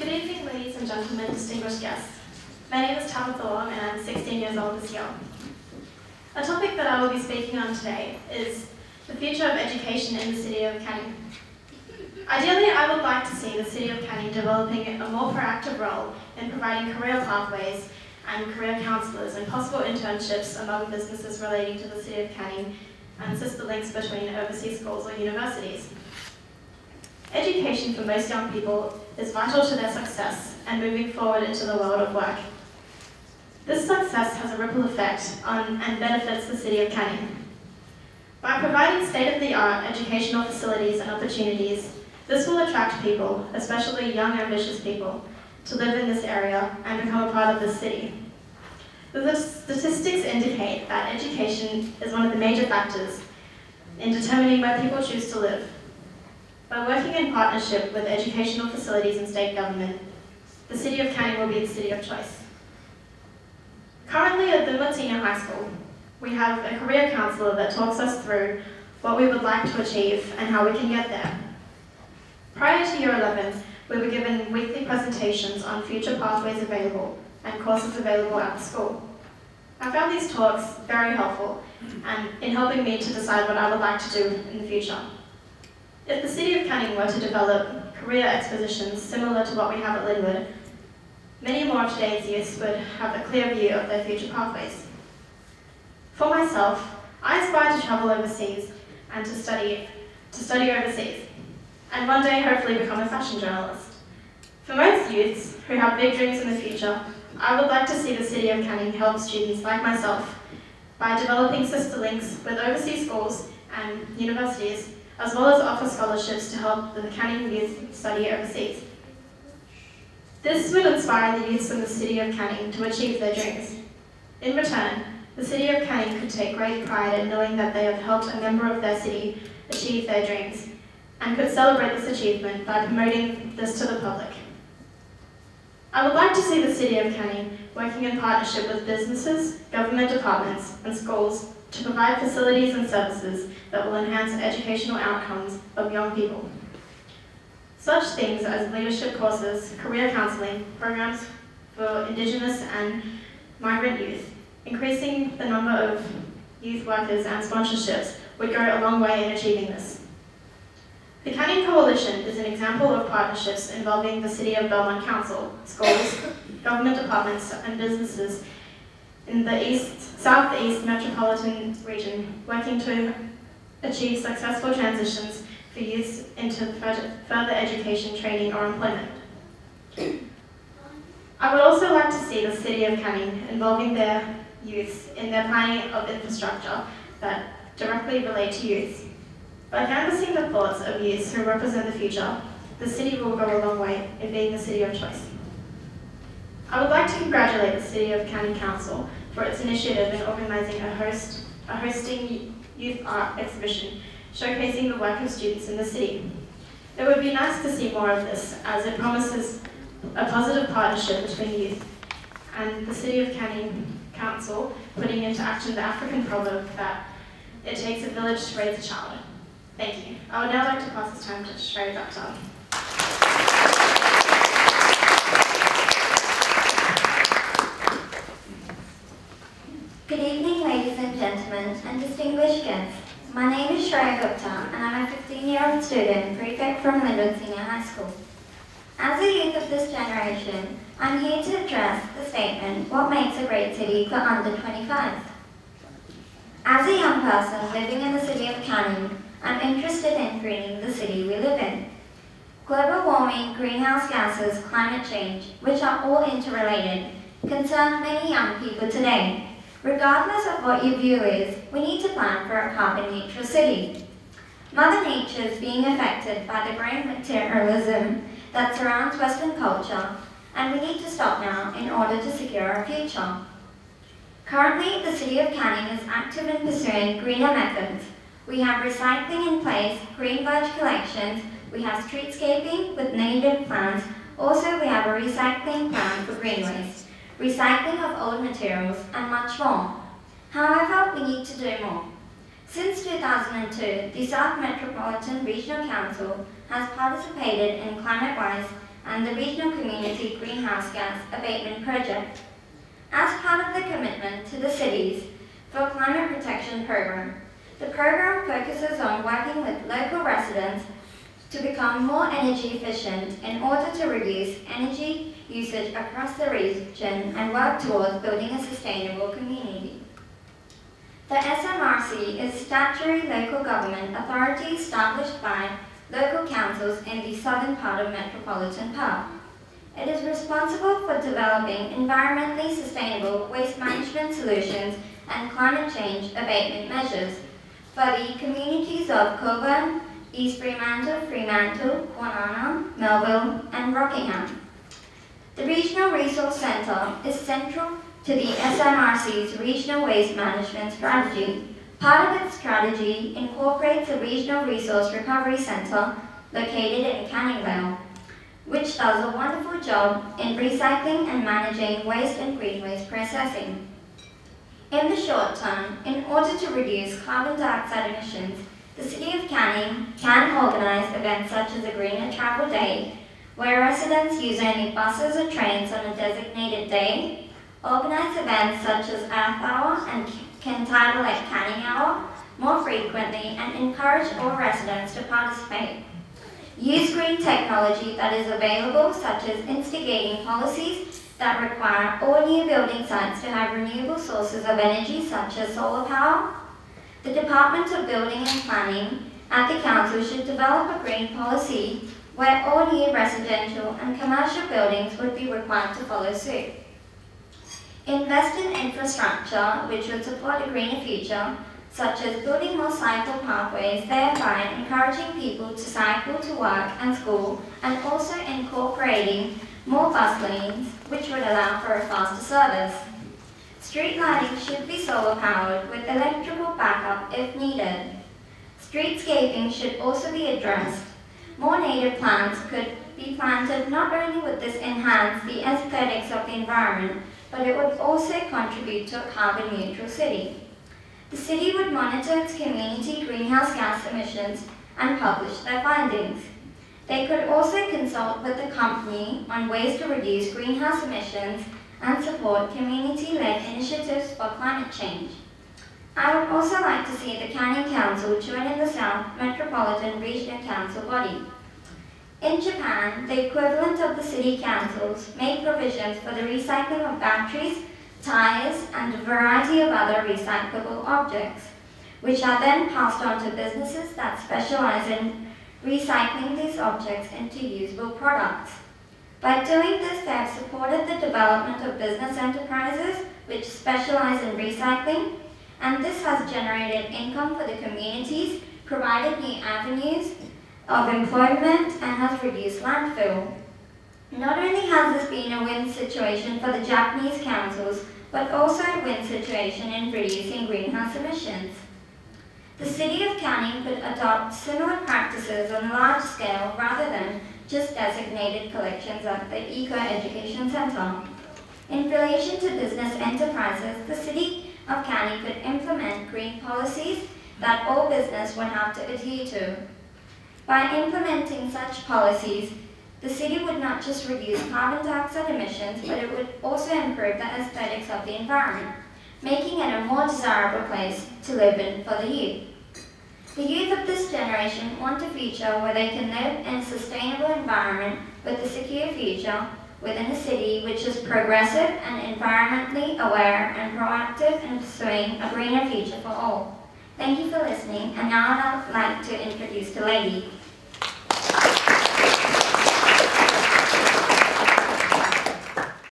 Good evening, ladies and gentlemen, distinguished guests. My name is Tabitha Long and I'm 16 years old this year. A topic that I will be speaking on today is the future of education in the City of Canning. Ideally, I would like to see the City of Canning developing a more proactive role in providing career pathways and career counsellors and possible internships among businesses relating to the City of Canning and sister links between overseas schools or universities. Education for most young people is vital to their success and moving forward into the world of work. This success has a ripple effect on and benefits the City of Canning. By providing state-of-the-art educational facilities and opportunities, this will attract people, especially young ambitious people, to live in this area and become a part of the city. The statistics indicate that education is one of the major factors in determining where people choose to live. By working in partnership with educational facilities and state government, the City of Canning will be the city of choice. Currently at Linwood Senior High School, we have a career counsellor that talks us through what we would like to achieve and how we can get there. Prior to Year 11, we were given weekly presentations on future pathways available and courses available at the school. I found these talks very helpful and in helping me to decide what I would like to do in the future. If the City of Canning were to develop career expositions similar to what we have at Linwood, many more of today's youths would have a clear view of their future pathways. For myself, I aspire to travel overseas and to study overseas, and one day hopefully become a fashion journalist. For most youths who have big dreams in the future, I would like to see the City of Canning help students like myself by developing sister links with overseas schools and universities, as well as offer scholarships to help the Canning youth study overseas. This would inspire the youths in the City of Canning to achieve their dreams. In return, the City of Canning could take great pride in knowing that they have helped a member of their city achieve their dreams, and could celebrate this achievement by promoting this to the public. I would like to see the City of Canning working in partnership with businesses, government departments, and schools to provide facilities and services that will enhance educational outcomes of young people. Such things as leadership courses, career counselling, programs for Indigenous and migrant youth, increasing the number of youth workers and sponsorships would go a long way in achieving this. The Canning Coalition is an example of partnerships involving the City of Belmont Council, schools, government departments and businesses in the Southeast Metropolitan region, working to achieve successful transitions for youths into further education, training or employment. I would also like to see the City of Canning involving their youths in their planning of infrastructure that directly relate to youths. By canvassing the thoughts of youths who represent the future, the city will go a long way in being the city of choice. I would like to congratulate the City of Canning Council for its initiative in organising a hosting youth art exhibition showcasing the work of students in the city. It would be nice to see more of this, as it promises a positive partnership between youth and the City of Canning Council putting into action the African proverb that it takes a village to raise a child. Thank you. I would now like to pass this time to Sherry Doctor. Good evening, ladies and gentlemen, and distinguished guests. My name is Shreya Gupta, and I'm a 15-year-old student prefect from Linwood Senior High School. As a youth of this generation, I'm here to address the statement, what makes a great city for under 25? As a young person living in the City of Canning, I'm interested in greening the city we live in. Global warming, greenhouse gases, climate change, which are all interrelated, concern many young people today. Regardless of what your view is, we need to plan for a carbon-neutral city. Mother Nature is being affected by the growing materialism that surrounds Western culture, and we need to stop now in order to secure our future. Currently, the City of Canning is active in pursuing greener methods. We have recycling in place, green veg collections, we have streetscaping with native plants, also we have a recycling plan for green waste, recycling of old materials, and much more. However, we need to do more. Since 2002, the South Metropolitan Regional Council has participated in ClimateWise and the Regional Community Greenhouse Gas Abatement Project. As part of the commitment to the cities for Climate Protection Program, the program focuses on working with local residents to become more energy efficient in order to reduce energy usage across the region and work towards building a sustainable community. The SMRC is statutory local government authority established by local councils in the southern part of Metropolitan Perth. It is responsible for developing environmentally sustainable waste management solutions and climate change abatement measures for the communities of Cockburn, East Fremantle, Kwinana, Melville, and Rockingham. The Regional Resource Centre is central to the SMRC's Regional Waste Management Strategy. Part of its strategy incorporates a Regional Resource Recovery Centre located in Canning Vale, which does a wonderful job in recycling and managing waste and green waste processing. In the short term, in order to reduce carbon dioxide emissions, the City of Canning can organise events such as a Greener Travel Day, where residents use only buses or trains on a designated day, organise events such as Earth Hour and Title Lake Canning Hour more frequently, and encourage all residents to participate. Use green technology that is available, such as instigating policies that require all new building sites to have renewable sources of energy such as solar power. The Department of Building and Planning at the Council should develop a green policy where all new residential and commercial buildings would be required to follow suit. Invest in infrastructure which would support a greener future, such as building more cycle pathways, thereby encouraging people to cycle to work and school, and also incorporating more bus lanes, which would allow for a faster service. Street lighting should be solar powered with electrical backup if needed. Streetscaping should also be addressed. More native plants could be planted. Not only would this enhance the aesthetics of the environment, but it would also contribute to a carbon neutral city. The city would monitor its community greenhouse gas emissions and publish their findings. They could also consult with the company on ways to reduce greenhouse emissions and support community-led initiatives for climate change. I would also like to see the Canning Council join in the South Metropolitan Regional Council body. In Japan, the equivalent of the city councils make provisions for the recycling of batteries, tires, and a variety of other recyclable objects, which are then passed on to businesses that specialize in recycling these objects into usable products. By doing this, they have supported the development of business enterprises which specialize in recycling, and this has generated income for the communities, provided new avenues of employment, and has reduced landfill. Not only has this been a win situation for the Japanese councils, but also a win situation in reducing greenhouse emissions. The City of Canning could adopt similar practices on a large scale rather than just designated collections at the Eco Education Centre. In relation to business enterprises, the City of Canning could implement green policies that all business would have to adhere to. By implementing such policies, the city would not just reduce carbon dioxide emissions, but it would also improve the aesthetics of the environment, making it a more desirable place to live in for the youth. The youth of this generation want a future where they can live in a sustainable environment with a secure future within a city which is progressive and environmentally aware and proactive in pursuing a greener future for all. Thank you for listening, and now I'd like to introduce the lady.